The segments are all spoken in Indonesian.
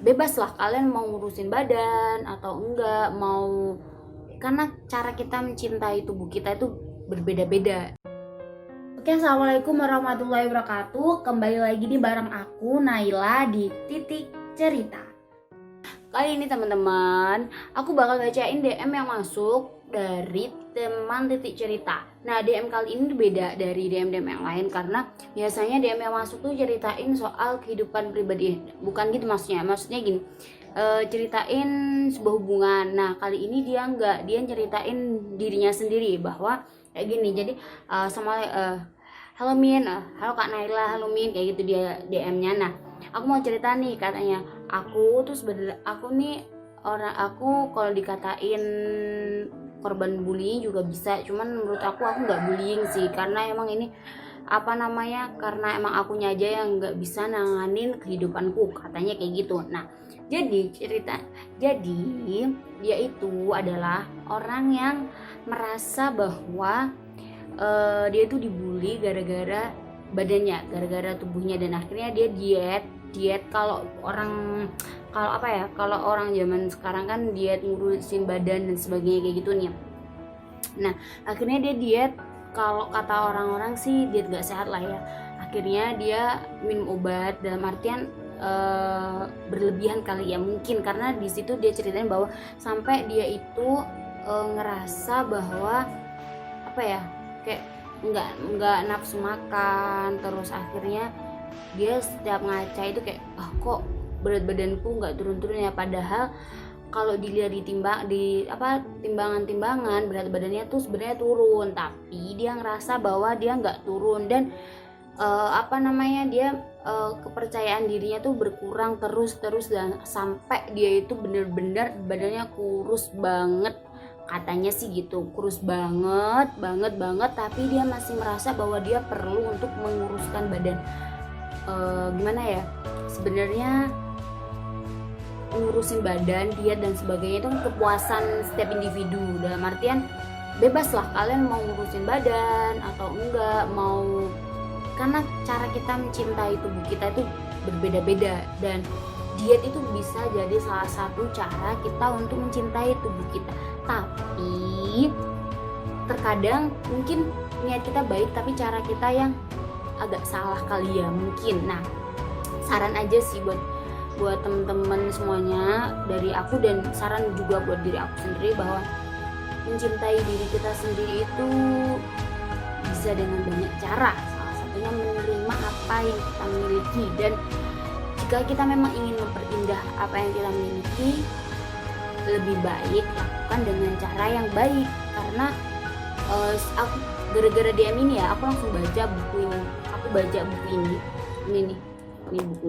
bebas lah kalian mau ngurusin badan atau enggak mau, karena cara kita mencintai tubuh kita itu berbeda-beda. Oke, assalamualaikum warahmatullahi wabarakatuh. Kembali lagi nih bareng aku Naila di Titik Cerita. Kali ini teman-teman, aku bakal bacain DM yang masuk dari teman Titik Cerita. Nah, DM kali ini beda dari DM-DM yang lain karena biasanya DM yang masuk tuh ceritain soal kehidupan pribadi. Bukan gitu maksudnya gini, ceritain sebuah hubungan. Nah, kali ini dia enggak, dia ceritain dirinya sendiri bahwa kayak gini. Jadi halo Min, halo Kak Naila, halo Min, kayak gitu dia DM-nya. Nah, aku mau cerita nih, katanya aku tuh sebenarnya aku kalau dikatain korban bullying juga bisa, cuman menurut aku nggak bullying sih, karena emang ini karena emang akunya aja yang nggak bisa nanganin kehidupanku, katanya kayak gitu. Nah, jadi dia itu adalah orang yang merasa bahwa dia itu dibully gara-gara badannya, gara-gara tubuhnya, dan akhirnya dia diet. Kalau orang zaman sekarang kan diet ngurusin badan dan sebagainya kayak gitu nih. Nah, akhirnya dia diet. Kalau kata orang-orang sih diet gak sehat lah ya. Akhirnya dia minum obat, dalam artian berlebihan kali ya, mungkin karena di situ dia ceritain bahwa sampai dia itu ngerasa bahwa kayak nggak nafsu makan. Terus akhirnya dia setiap ngaca itu kayak kok berat badanku nggak turun-turun ya, padahal kalau dilihat di timbangan berat badannya tuh sebenarnya turun, tapi dia ngerasa bahwa dia nggak turun. Dan kepercayaan dirinya tuh berkurang terus dan sampai dia itu bener-bener badannya kurus banget, katanya sih gitu, kurus banget, tapi dia masih merasa bahwa dia perlu untuk menguruskan badan. Gimana ya, sebenarnya ngurusin badan, diet dan sebagainya itu kan kepuasan setiap individu, dalam artian bebas lah kalian mau ngurusin badan atau enggak mau, karena cara kita mencintai tubuh kita itu berbeda-beda, dan diet itu bisa jadi salah satu cara kita untuk mencintai tubuh kita. Tapi terkadang mungkin niat kita baik tapi cara kita yang agak salah kali ya mungkin. Nah, saran aja sih buat temen-temen semuanya dari aku, dan saran juga buat diri aku sendiri, bahwa mencintai diri kita sendiri itu bisa dengan banyak cara. Salah satunya menerima apa yang kita miliki, dan jika kita memang ingin memperindah apa yang kita miliki, lebih baik lakukan dengan cara yang baik. Karena aku gara-gara DM ini ya, aku langsung baca buku ini. Aku baca buku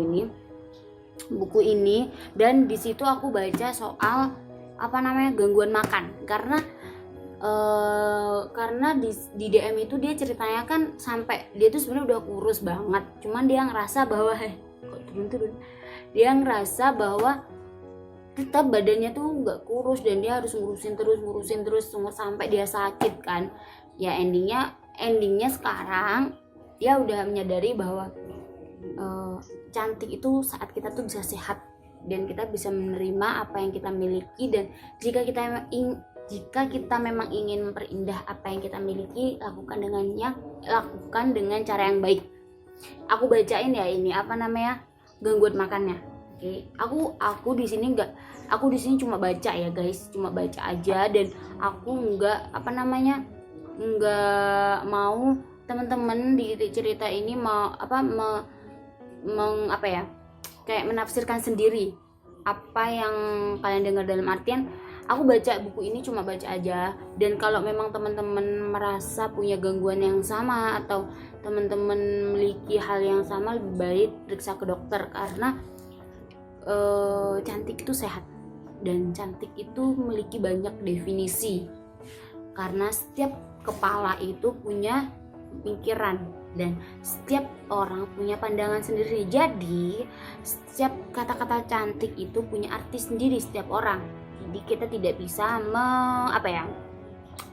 ini buku ini, dan di situ aku baca soal gangguan makan. Karena di DM itu dia ceritanya kan sampai dia tuh sebenarnya udah kurus banget, cuman dia ngerasa bahwa kok turun-turun. Dia ngerasa bahwa tetap badannya tuh nggak kurus, dan dia harus ngurusin terus sampai dia sakit kan. Ya endingnya sekarang dia udah menyadari bahwa cantik itu saat kita tuh bisa sehat dan kita bisa menerima apa yang kita miliki. Dan jika kita memang ingin memperindah apa yang kita miliki, lakukan dengan cara yang baik. Aku bacain ya ini gangguan makannya. Oke, aku di sini cuma baca ya guys, cuma baca aja, dan aku nggak mau teman-teman di cerita ini kayak menafsirkan sendiri apa yang kalian dengar, dalam artian aku baca buku ini cuma baca aja. Dan kalau memang teman-teman merasa punya gangguan yang sama atau teman-teman memiliki hal yang sama, lebih baik periksa ke dokter, karena cantik itu sehat, dan cantik itu memiliki banyak definisi, karena setiap kepala itu punya pikiran dan setiap orang punya pandangan sendiri. Jadi setiap kata-kata cantik itu punya arti sendiri setiap orang. Jadi kita tidak bisa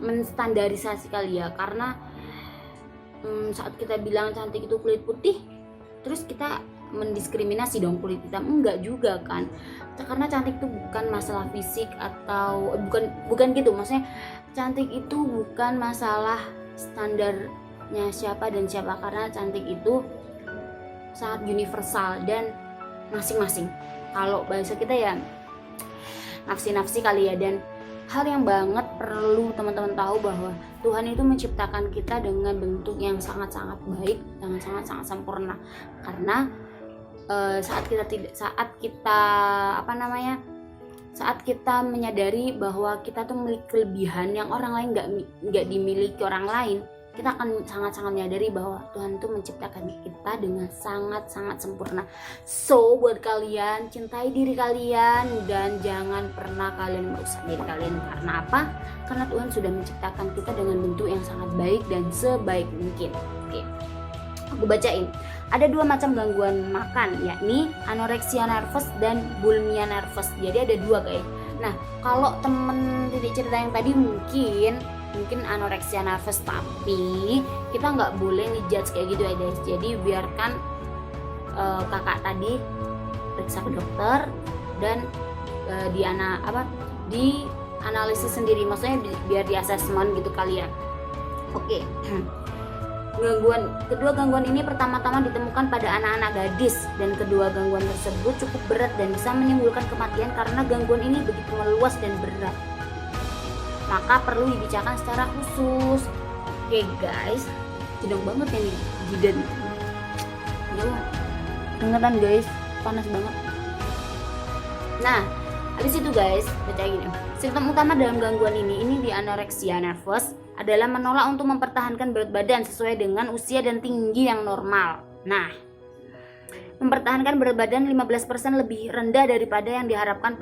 menstandarisasi kali ya, karena saat kita bilang cantik itu kulit putih, terus kita mendiskriminasi dong kulit hitam, enggak juga kan, karena cantik itu bukan masalah fisik atau bukan gitu, maksudnya cantik itu bukan masalah standarnya siapa dan siapa, karena cantik itu sangat universal dan masing-masing. Kalau bahasa kita ya nafsi-nafsi kali ya. Dan hal yang banget perlu teman-teman tahu bahwa Tuhan itu menciptakan kita dengan bentuk yang sangat-sangat baik, dengan sangat-sangat sempurna. Karena saat kita menyadari bahwa kita tuh memiliki kelebihan yang orang lain nggak dimiliki orang lain, kita akan sangat-sangat menyadari bahwa Tuhan itu menciptakan kita dengan sangat-sangat sempurna. So buat kalian, cintai diri kalian dan jangan pernah kalian merusak diri kalian. Karena apa? Karena Tuhan sudah menciptakan kita dengan bentuk yang sangat baik dan sebaik mungkin. Oke, aku bacain. Ada 2 macam gangguan makan, yakni anoreksia nervous dan bulimia nervous. Jadi ada 2 guys. Nah, kalau temen titik cerita yang tadi mungkin anoreksia nervous, tapi kita nggak boleh ngejudge kayak gitu ya guys. Jadi biarkan kakak tadi periksa ke dokter dan di analisis sendiri, maksudnya biar di asesmen gitu kali ya. Oke. Kedua gangguan ini pertama-tama ditemukan pada anak-anak gadis, dan kedua gangguan tersebut cukup berat dan bisa menimbulkan kematian karena gangguan ini begitu meluas dan berat, maka perlu dibicarakan secara khusus. Oke guys, jedong banget ya nih jidan. Keringetan guys, panas banget. Nah, habis itu guys, baca gini. Simptom utama dalam gangguan ini di anoreksia nervous adalah menolak untuk mempertahankan berat badan sesuai dengan usia dan tinggi yang normal. Nah, mempertahankan berat badan 15% lebih rendah daripada yang diharapkan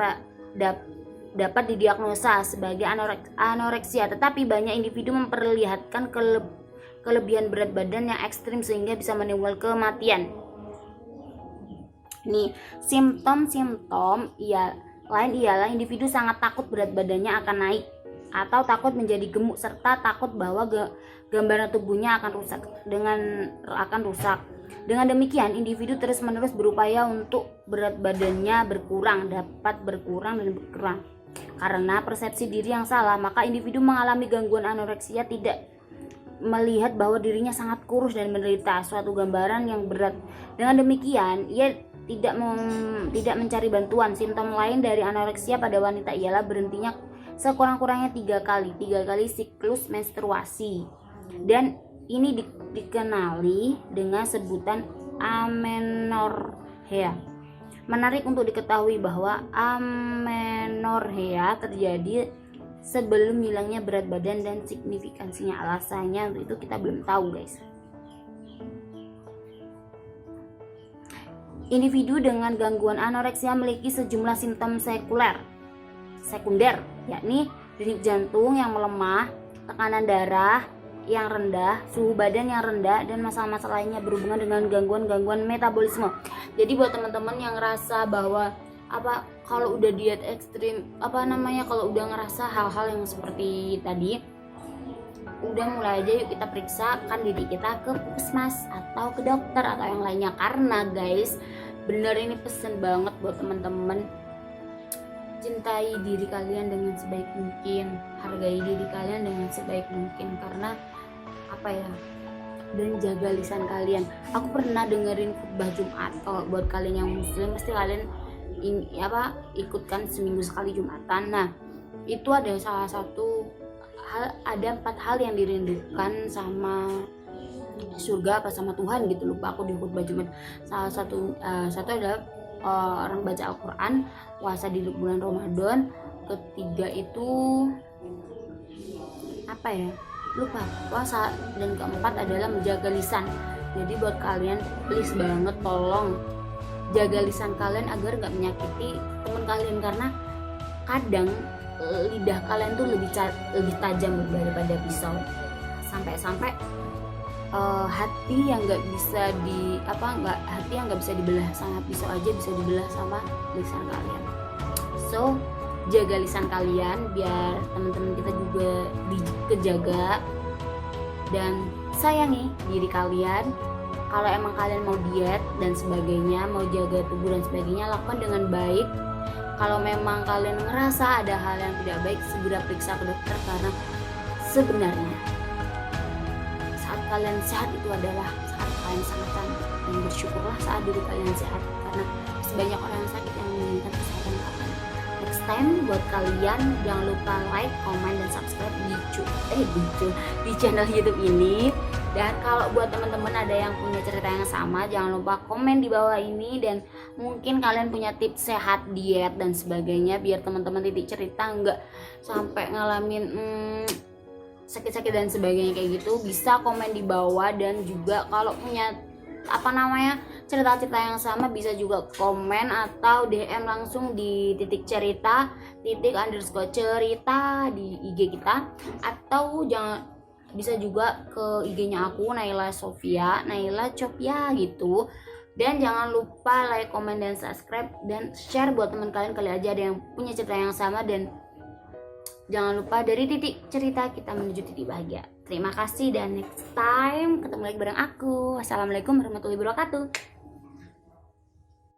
dapat didiagnosa sebagai anoreksia, tetapi banyak individu memperlihatkan kelebihan berat badan yang ekstrim sehingga bisa menimbulkan kematian. Nih, simptom-simptom lain ialah individu sangat takut berat badannya akan naik atau takut menjadi gemuk, serta takut bahwa gambaran tubuhnya akan rusak. Dengan demikian, individu terus-menerus berupaya untuk berat badannya dapat berkurang. Karena persepsi diri yang salah, maka individu mengalami gangguan anoreksia tidak melihat bahwa dirinya sangat kurus dan menderita suatu gambaran yang berat. Dengan demikian, ia tidak mencari bantuan. Simptom lain dari anoreksia pada wanita ialah berhentinya sekurang-kurangnya 3 kali siklus menstruasi, dan ini dikenali dengan sebutan amenorrhea. Menarik untuk diketahui bahwa amenorrhea terjadi sebelum hilangnya berat badan dan signifikansinya. Alasannya untuk itu kita belum tahu guys. Individu dengan gangguan anoreksia memiliki sejumlah simptom sekunder, yakni denyut jantung yang melemah, tekanan darah yang rendah, suhu badan yang rendah, dan masalah-masalah lainnya berhubungan dengan gangguan-gangguan metabolisme. Jadi buat teman-teman yang ngerasa bahwa kalau udah diet ekstrim, kalau udah ngerasa hal-hal yang seperti tadi, udah mulai aja yuk kita periksakan diri kita ke puskesmas atau ke dokter atau yang lainnya. Karena guys, bener ini pesen banget buat teman-teman, cintai diri kalian dengan sebaik mungkin, hargai diri kalian dengan sebaik mungkin, karena dan jaga lisan kalian. Aku pernah dengerin khutbah Jumat. Kalau buat kalian yang muslim pasti kalian ikutkan seminggu sekali Jumatan. Nah, itu ada salah satu hal, ada 4 hal yang dirindukan sama surga sama Tuhan gitu, lupa aku di khutbah Jumat. Salah satu adalah orang baca Al-Quran, puasa di bulan Ramadan. Ketiga itu lupa, puasa. Dan keempat adalah menjaga lisan. Jadi buat kalian please banget tolong jaga lisan kalian agar gak menyakiti teman kalian, karena kadang lidah kalian tuh lebih tajam daripada pisau, sampai hati yang nggak bisa dibelah sama pisau aja bisa dibelah sama lisan kalian. So jaga lisan kalian biar teman-teman kita juga kejaga, dan sayangi diri kalian Kalau emang kalian mau diet dan sebagainya, mau jaga tubuh dan sebagainya, lakukan dengan baik. Kalau memang kalian ngerasa ada hal yang tidak baik, segera periksa ke dokter, karena sebenarnya saat kalian sehat itu adalah saat kalian sangat cantik. Dan bersyukurlah saat diri kalian sehat, karena sebanyak orang yang sakit yang menginginkan kesehatan kalian. Next time buat kalian jangan lupa like, comment, dan subscribe di channel YouTube ini. Dan kalau buat teman-teman ada yang punya cerita yang sama, jangan lupa komen di bawah ini. Dan mungkin kalian punya tips sehat, diet, dan sebagainya, biar teman-teman Titik cerita nggak sampai ngalamin sakit-sakit dan sebagainya kayak gitu. Bisa komen di bawah. Dan juga kalau punya cerita-cerita yang sama, bisa juga komen atau DM langsung di Titik cerita _cerita di IG kita, atau bisa juga ke IG-nya aku, Naila Copia gitu. Dan jangan lupa like, comment, dan subscribe, dan share buat teman kalian, kali aja ada yang punya cerita yang sama. Dan jangan lupa, dari Titik cerita kita menuju titik bahagia. Terima kasih, dan next time ketemu lagi bareng aku. Wassalamualaikum warahmatullahi wabarakatuh.